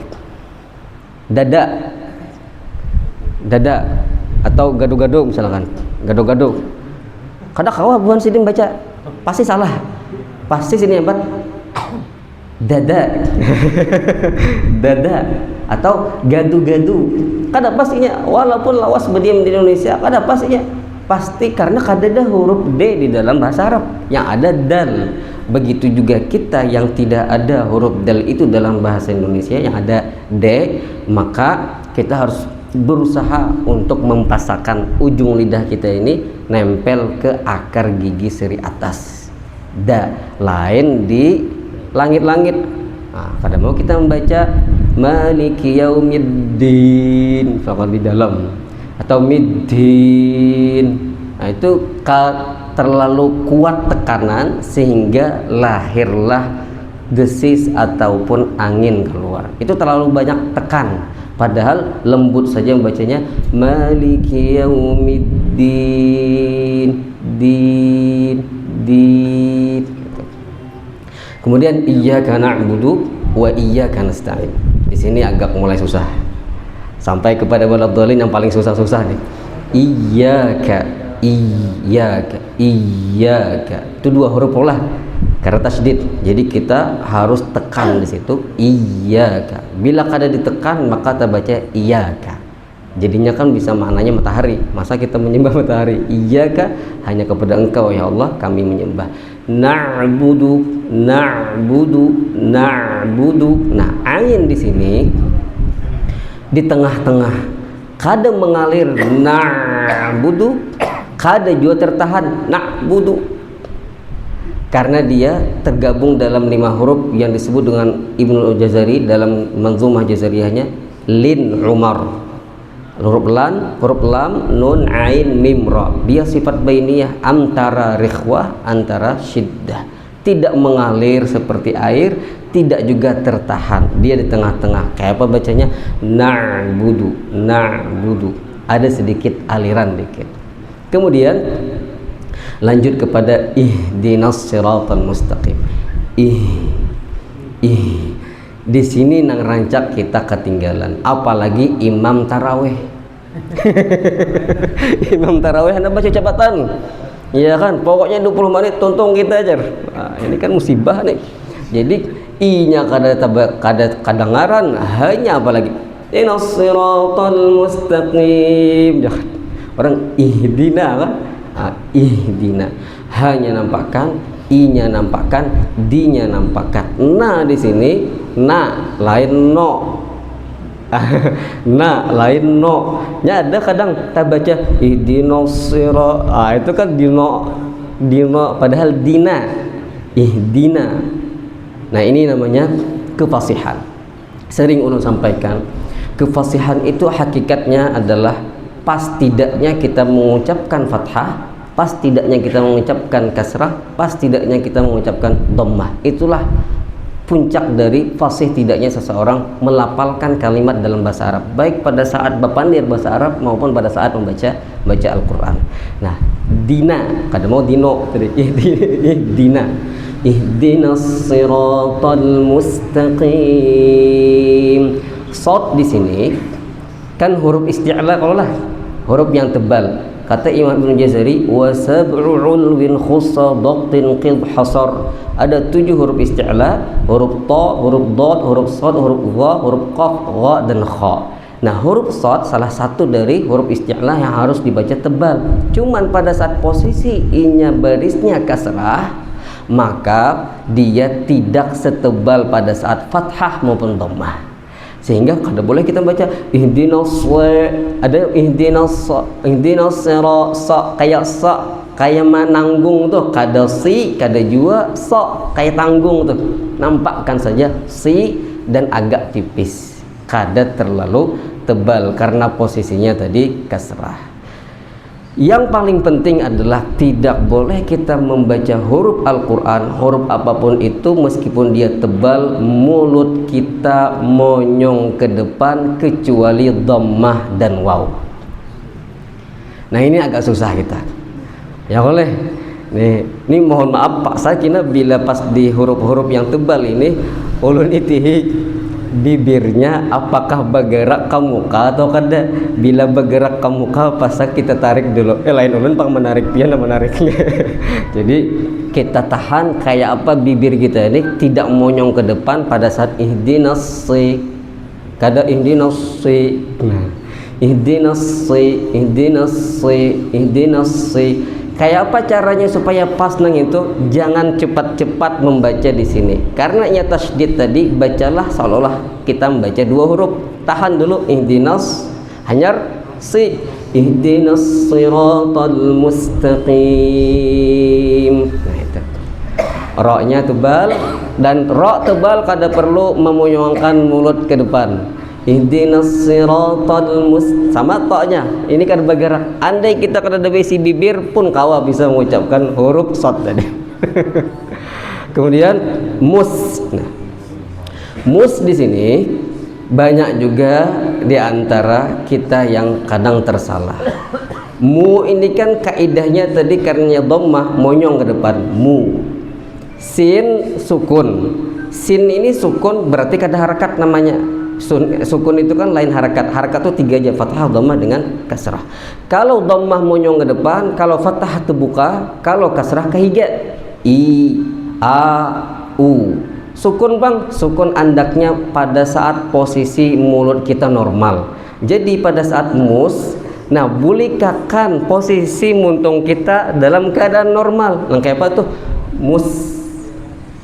Dada atau gado-gado misalkan. Gado-gado. Kada kawah bukan sini baca. Pasti salah. Pasti sini nyambat dada. Dada atau gadu-gadu. Kada pastinya walaupun lawas berdiam di Indonesia, kada pastinya pasti karena kada ada huruf D di dalam bahasa Arab, yang ada dal. Begitu juga kita yang tidak ada huruf dal itu dalam bahasa Indonesia, yang ada D, maka kita harus berusaha untuk mempasangkan ujung lidah kita ini nempel ke akar gigi seri atas. Da, lain di langit-langit. Nah, kadang mau kita membaca Maliki Yaumiddin, misalkan di dalam, atau middin. Nah, itu terlalu kuat tekanan sehingga lahirlah desis ataupun angin keluar. Itu terlalu banyak tekan. Padahal lembut saja membacanya Maliki Yaumiddin, din. Kemudian iyyaka na'budu wa iyyaka nasta'in. Di sini agak mulai susah. Sampai kepada waladhdallin yang paling susah-susah nih. Iyyaka. Itu dua huruf lah. Karena tasydid. Jadi kita harus tekan di situ iyyaka. Bila kada ditekan maka kita baca iyyaka. Jadinya kan bisa maknanya matahari. Masa kita menyembah matahari? Iyyaka, hanya kepada Engkau ya Allah kami menyembah. Na'budu. Nah, ain di sini di tengah-tengah. Kada mengalir na'budu, kada juga tertahan na'budu. Karena dia tergabung dalam 5 huruf yang disebut dengan Ibnu Jazari dalam Manzumah Jazariyahnya lin umar. Huruf lam, nun, ain, mim, ra. Dia sifat bainiyah antara rikhwah, antara syiddah. Tidak mengalir seperti air, tidak juga tertahan. Dia di tengah-tengah. Kayak apa bacanya? Na'budu. Ada sedikit aliran dikit. Kemudian lanjut kepada ihdinas siratal mustaqim. Di sini nang rancak kita ketinggalan, apalagi imam tarawih. Imam tarawih Anda baca catatan, iya kan? Pokoknya 20 menit tonton kita aja. Nah, ini kan musibah nih. Jadi i-nya kada ngaran, hanya apalagi ihdinas siratal mustaqim. Orang ihdina kan? Ihdina hanya nampakkan, i-nya nampakkan, di-nya nampakkan. Nah, di sini na lain no. Na lain no. Ya ada kadang kita baca ihdinas sira. Itu kan dino padahal dina. Ihdina. Nah, ini namanya kefasihan. Sering ulun sampaikan, kefasihan itu hakikatnya adalah pas tidaknya kita mengucapkan fathah, pas tidaknya kita mengucapkan kasrah, pas tidaknya kita mengucapkan dhammah. Itulah puncak dari fasih tidaknya seseorang melafalkan kalimat dalam bahasa Arab, baik pada saat berpandir bahasa Arab maupun pada saat membaca Al-Quran. Nah, dina, kada mau dino tadi, dina, ihdinas siratal mustaqim. Shad di sini kan huruf isti'la, kalau lah huruf yang tebal. Kata Imam Ibnu Jazari, wa sab'u ulwin khussa daqtin qid hasar. Ada 7 huruf isti'la, huruf ta, huruf dad, huruf sad, huruf dha, huruf qaf, gha dan kha. Nah, huruf sad salah satu dari huruf isti'la yang harus dibaca tebal. Cuman pada saat posisi i-nya barisnya kasrah, maka dia tidak setebal pada saat fathah maupun dhammah. Sehingga kada boleh kita baca ihdinas ada ihdinas kayak kayak menanggung tuh, kada si kada juga kayak tanggung tuh, nampakkan saja si dan agak tipis, kada terlalu tebal karena posisinya tadi kasrah. Yang paling penting adalah tidak boleh kita membaca huruf Al-Quran, huruf apapun itu, meskipun dia tebal, mulut kita monyong ke depan kecuali dhammah dan waw. Nah ini agak susah kita. Ya boleh. Ini mohon maaf Pak, saya kira bila pas di huruf-huruf yang tebal ini ulun itihi bibirnya apakah bergerak ke muka atau kada. Bila bergerak ke muka pasal kita tarik dulu, lain ulun pang menarik pian menariknya. Jadi kita tahan kayak apa bibir kita ini tidak monyong ke depan pada saat ihdinas si, kada ihdinas si. Nah, ihdinas si, ihdinas si, ihdinas si. Kayak apa caranya supaya pas nang itu? Jangan cepat-cepat membaca di sini. Karena nya tasydid tadi, bacalah seolah-olah kita membaca dua huruf. Tahan dulu ihdinas, hanyar si, ihdinas siratal mustaqim. Nah itu. Ra-nya tebal, dan ra tebal kada perlu memonyongkan mulut ke depan. Ihdinas siratal sama ta-nya ini kan bergerak. Andai kita kada ada besi bibir pun kawa bisa mengucapkan huruf shad tadi. Kemudian mus. Nah, mus di sini banyak juga di antara kita yang kadang tersalah. Mu ini kan kaidahnya tadi karena dhammah monyong ke depan. Mu. Sin sukun. Sin ini sukun berarti kada harakat namanya. Sukun itu kan lain harakat. Harakat itu tiga aja, fathah, dhammah dengan kasrah. Kalau dhammah monyong ke depan, kalau fathah terbuka, kalau kasrah kehiga. I, a, u. Sukun bang, sukun andaknya pada saat posisi mulut kita normal. Jadi pada saat mus, nah bulikakan posisi muntung kita dalam keadaan normal. Nah kayak apa tuh? Mus,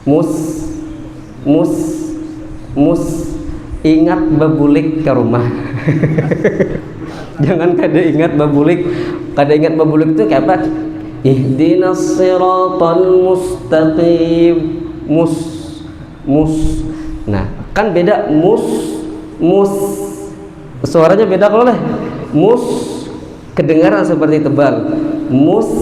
mus, mus, mus. Ingat babulik ke rumah. Jangan kada ingat babulik. Kada ingat babulik itu kayak apa? Ihdinas siratal mustaqim. Mus, mus. Nah kan beda mus, mus. Suaranya beda kalau lah. Mus kedengaran seperti tebal. Mus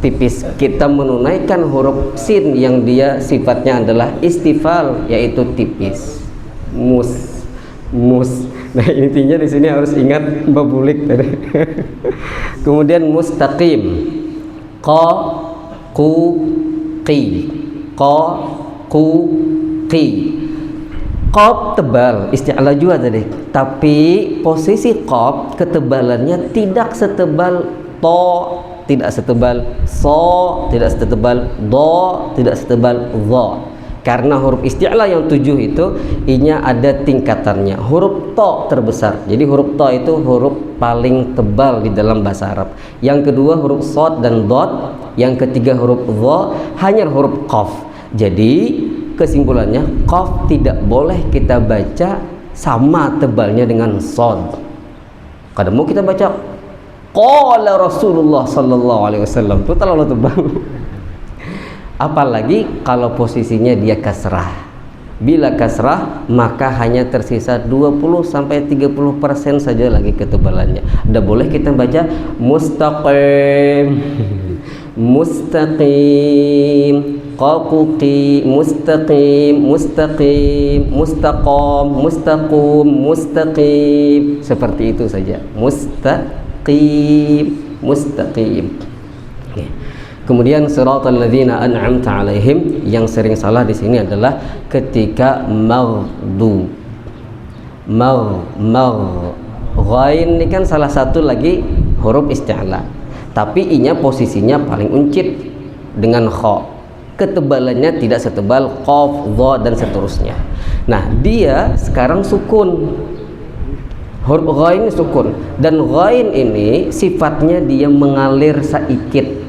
tipis. Kita menunaikan huruf sin yang dia sifatnya adalah istifal, yaitu tipis. Mus, mus. Nah intinya di sini harus ingat babulik tadi. Kemudian mustaqim. Qa, ku, qi. Qa, ku, qi. Qaf tebal, isti'la juga tadi. Tapi posisi qaf ketebalannya tidak setebal to, tidak setebal so, tidak setebal do, tidak setebal dha. Karena huruf isti'la yang 7 itu inya ada tingkatannya. Huruf to terbesar. Jadi huruf to itu huruf paling tebal di dalam bahasa Arab. Yang kedua huruf shad dan dot. Yang ketiga huruf dha, hanya huruf qaf. Jadi kesimpulannya qaf tidak boleh kita baca sama tebalnya dengan shad. Kadang mau kita baca qala Rasulullah sallallahu alaihi wasallam, itu terlalu tebal. Apalagi kalau posisinya dia kasrah. Bila kasrah maka hanya tersisa 20-30% saja lagi ketebalannya. Udah boleh kita baca mustaqim, mustaqim, qaquqi, mustaqim, mustaqim, mustaqam, mustaqum, mustaqim. Seperti itu saja. Mustaqim, mustaqim. Kemudian siratal ladzina an'amta 'alaihim, yang sering salah di sini adalah ketika maghdu. Ghain ini kan salah satu lagi huruf isti'la. Tapi inya posisinya paling uncit dengan kha. Ketebalannya tidak setebal qaf, dha dan seterusnya. Nah, dia sekarang sukun. Huruf ghain sukun, dan ghain ini sifatnya dia mengalir saikit.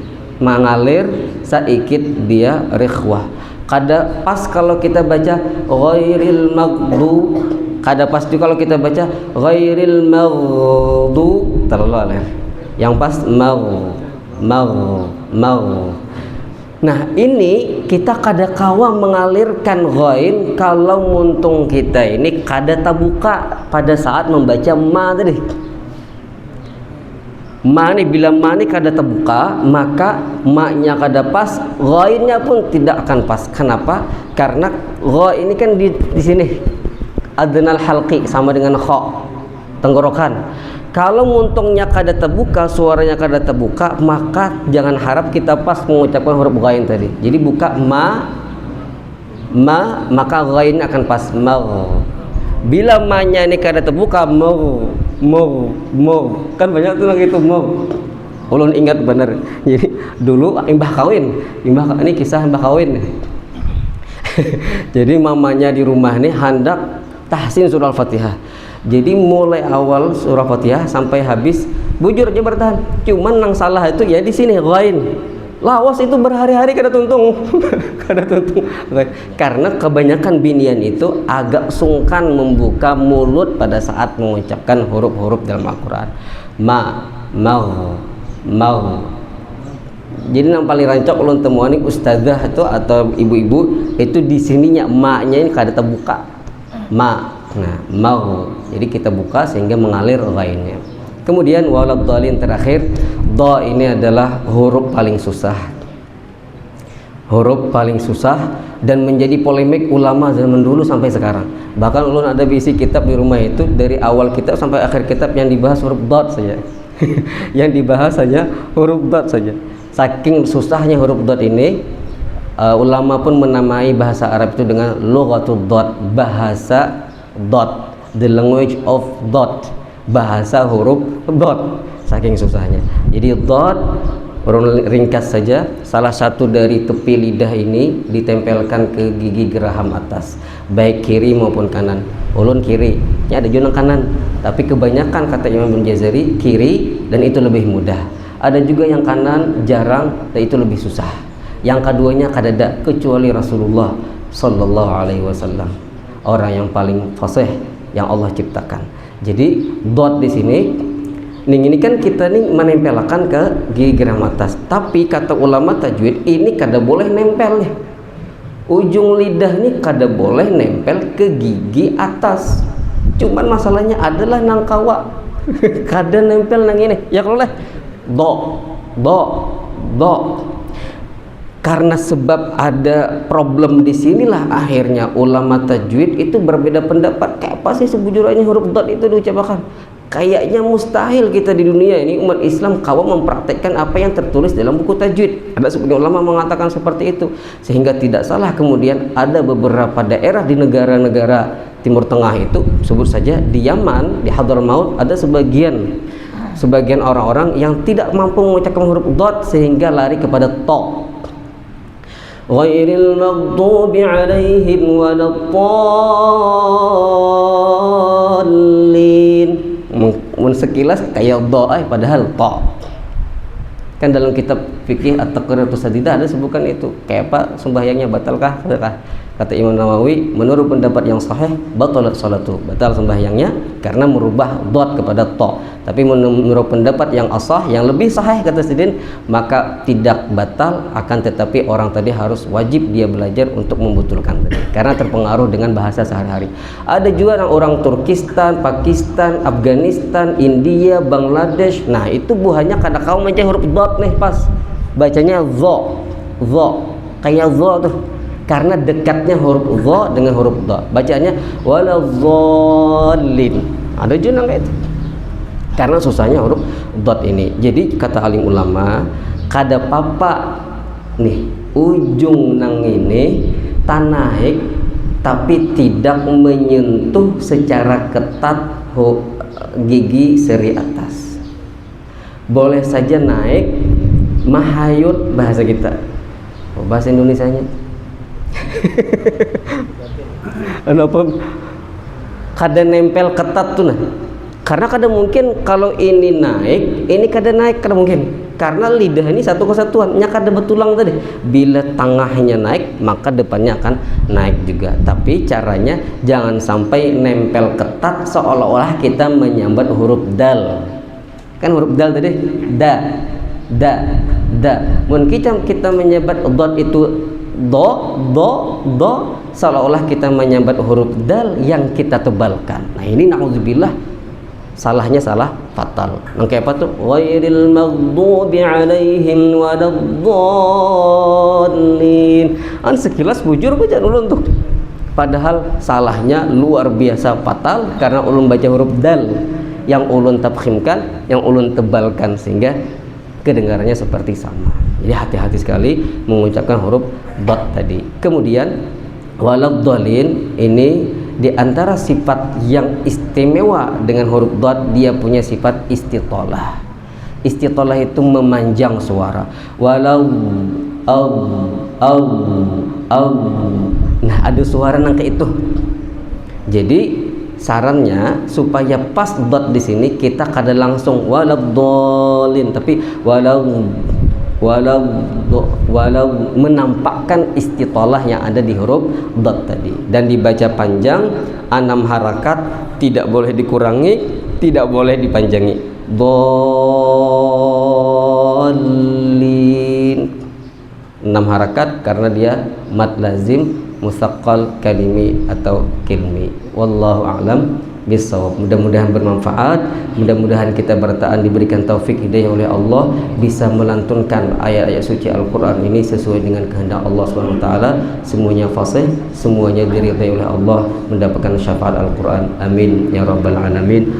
Dia rikhwah. Kada pas kalau kita baca ghairil maghdu, kada pas juga kalau kita baca ghairil maghdu, terlalu alir. Yang pas mau. Nah ini kita kada kawa mengalirkan ghain kalau muntung kita ini kada tabuka pada saat membaca ma tadi. Ma ni bila ma ni kada terbuka, maka ma-nya kada pas, ghainnya pun tidak akan pas. Kenapa? Karena gha ini kan di sini adnal halqi sama dengan kha, tenggorokan. Kalau muntungnya kada terbuka, suaranya kada terbuka, maka jangan harap kita pas mengucapkan huruf ghain tadi. Jadi buka ma, maka ghain akan pas ma. Bila ma-nya ini kada terbuka, mau kan banyak tuh gitu mau. Ulun ingat bener. Jadi dulu imbah kawin, ini kisah imbah kawin. Jadi mamanya di rumah nih hendak tahsin surah Al-Fatihah. Jadi mulai awal surah Fatihah sampai habis bujur aja bertahan. Cuman yang salah itu ya di sini ghain. Lawas itu berhari-hari kada tuntung. Kada tuntung. Karena kebanyakan binian itu agak sungkan membuka mulut pada saat mengucapkan huruf-huruf dalam Al-Quran. Mau. Jadi yang paling rancok ulun temuan ini ustazah itu atau ibu-ibu itu di sininya ma-nya ini kada terbuka. Nah, mau. Jadi kita buka sehingga mengalir ghainnya. Kemudian waladhdallin terakhir, dha ini adalah huruf paling susah. Huruf paling susah dan menjadi polemik ulama zaman dulu sampai sekarang. Bahkan ulun ada isi kitab di rumah itu dari awal kitab sampai akhir kitab yang dibahas huruf dad saja. Yang dibahas hanya huruf dad saja. Saking susahnya huruf dad ini, ulama pun menamai bahasa Arab itu dengan lughatud dad, bahasa dad, the language of dad, bahasa huruf dad, saking susahnya. Jadi dad, ringkas saja, salah satu dari tepi lidah ini ditempelkan ke gigi geraham atas, baik kiri maupun kanan. Ulun kiri, ya ada juga kanan, tapi kebanyakan kata Imam Ibnu Jazari kiri dan itu lebih mudah. Ada juga yang kanan jarang dan itu lebih susah. Yang keduanya kadada kecuali Rasulullah Sallallahu Alaihi Wasallam, orang yang paling fasih yang Allah ciptakan. Jadi dot di sini, ini kan kita nih menempelkan ke gigi geraham atas. Tapi kata ulama tajwid ini kada boleh nempel nih. Ujung lidah nih kada boleh nempel ke gigi atas. Cuman masalahnya adalah nang kawa kada nempel nang ini. Ya kalau do. Karena sebab ada problem di sinilah akhirnya ulama tajwid itu berbeda pendapat. Kayak apa sih sebujurnya huruf dot itu diucapkan? Kayaknya mustahil kita di dunia ini umat Islam kawa mempraktekkan apa yang tertulis dalam buku tajwid. Ada sebagian ulama mengatakan seperti itu, sehingga tidak salah kemudian ada beberapa daerah di negara-negara Timur Tengah itu, sebut saja di Yaman, di Hadramaut, ada sebagian orang-orang yang tidak mampu mengucapkan huruf dot sehingga lari kepada to. Ghairil maghdubi 'alaihim waladdallin. Sekilas kayak doa padahal to. Kan dalam kitab fikih At-Taqriratus Sadidah ada sebutkan itu. Kayak apa sembahyangnya batalkah? Kata Imam Nawawi, menurut pendapat yang sahih batalat salatu, batal sembahyangnya karena merubah dot kepada to. Tapi menurut pendapat yang asah, yang lebih sahih kata Sidin, maka tidak batal, akan tetapi orang tadi harus wajib dia belajar untuk membetulkan tadi, karena terpengaruh dengan bahasa sehari-hari. Ada juga orang Turkistan, Pakistan, Afghanistan, India, Bangladesh. Nah, itu buahnya kadang kau baca huruf dot nih pas bacanya zo, kayak zo tuh. Karena dekatnya huruf dha dengan huruf dha, bacanya waladzallin. Ada juga kayak itu. Karena susahnya huruf dot ini. Jadi kata alim ulama, kada papa nih ujung nang ini tanaik tapi tidak menyentuh secara ketat gigi seri atas. Boleh saja naik mahayut bahasa kita. Bahasa Indonesianya kenapa kada nempel ketat tuh nah? Karena kada mungkin kalau ini naik, ini kada naik, kada mungkin. Karena lidah ini satu kesatuan, nya kada betulang tadi. Bila tengahnya naik, maka depannya akan naik juga. Tapi caranya jangan sampai nempel ketat seolah-olah kita menyambat huruf dal. Kan huruf dal tadi, da. Mungkin kita menyambat dot itu do seolah-olah kita menyambat huruf dal yang kita tebalkan. Nah, ini naudzubillah salahnya salah fatal. Nang kayak apa tuh? Ghairil maghdubi alaihim waladdallin. Sekilas bujur baca ulun tuh. Padahal salahnya luar biasa fatal karena ulun baca huruf dal yang ulun tafkhimkan, yang ulun tebalkan sehingga kedengarannya seperti sama. Jadi hati-hati sekali mengucapkan huruf dot tadi. Kemudian waladdallin ini di antara sifat yang istimewa dengan huruf dot, dia punya sifat istitolah. Istitolah itu memanjang suara. Walau nah ada suara nang ke itu. Jadi sarannya supaya pas dot di sini kita kada langsung waladdallin, tapi walau menampakkan istitolah yang ada di huruf dot tadi, dan dibaca panjang 6 harakat, tidak boleh dikurangi, tidak boleh dipanjangi. Dallin 6 harakat karena dia mad lazim musaqqal kalimi atau kilmi. Wallahu a'lam bisawab. Mudah-mudahan bermanfaat, mudah-mudahan kita bertahan diberikan taufik hidayah oleh Allah, bisa melantunkan ayat-ayat suci Al-Quran ini sesuai dengan kehendak Allah SWT. Semuanya fasih, semuanya diridhai oleh Allah, mendapatkan syafaat Al-Quran. Amin ya rabbal alamin.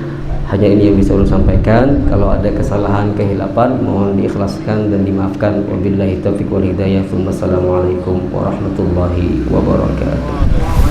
Hanya ini yang bisa saya sampaikan. Kalau ada kesalahan, kehilapan, mohon diikhlaskan dan dimaafkan. Wabillahi taufiq wal hidayah. Wassalamualaikum warahmatullahi wabarakatuh.